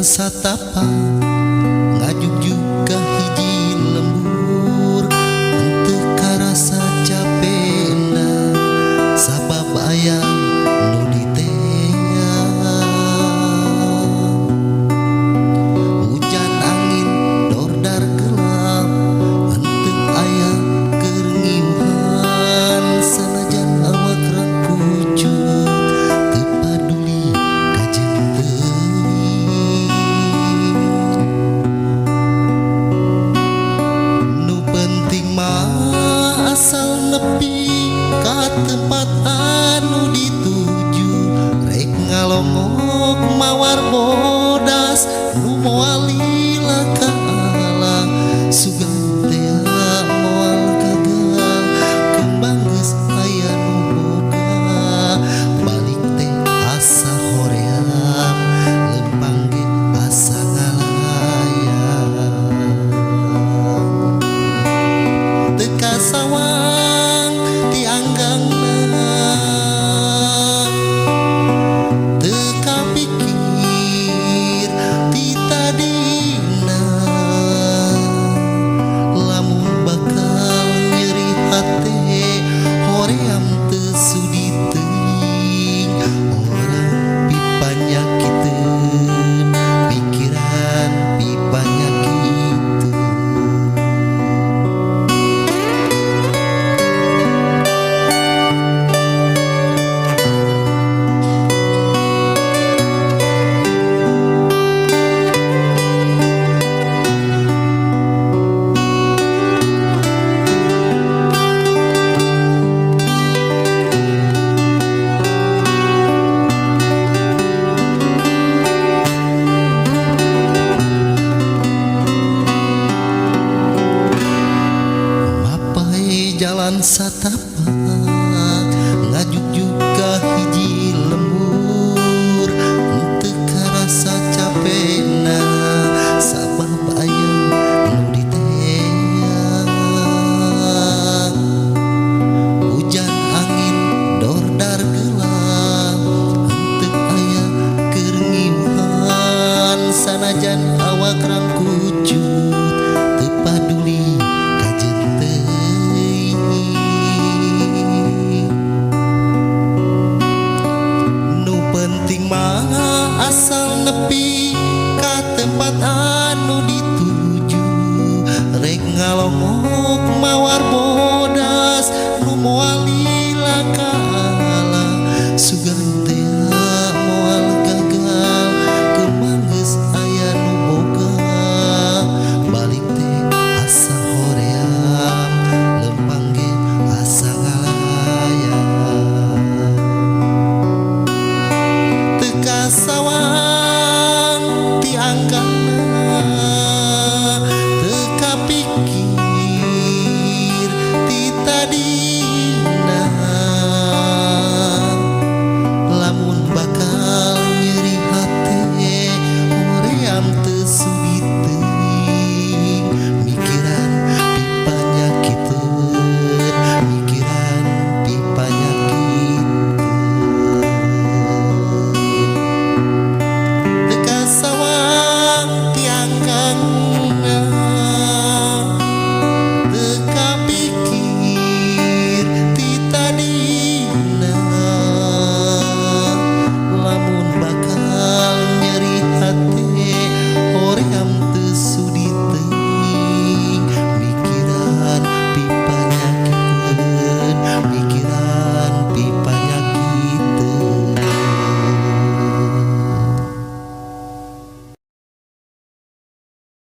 satapa ngajuk juga hiji lembur henteu karasa capena sabab aya nu ditea hujan angin dordar gelap henteu aya keur ngiuhan sanajan awak rangkucut teu paduli ka jeung teuing nu penting mah asal nepi ka tempat anu dituju rek ngalongok mawar bodas nu moal lila ka alam sugan teh moal gagal kembang geus aya nu boga balik teh asa hoream lempang ge asa ngalayang teu kasawang ti anggangna teu kapikir ti tadina lamun bakal nyeri hate hoream teu sudi teuing orang pipanyakiteun pikiran pipanyakiteun. Mapai jalan satapak ngajuk juga hiji lembur henteu karasa capena sabab aya nu diteang hujan angin dordar gelap henteu aya keur ngiuhan sanajan awak rangkucut teu paduli ka jeung teuing nu penting mah asal nepi ka tempat anu dituju rek ngalongok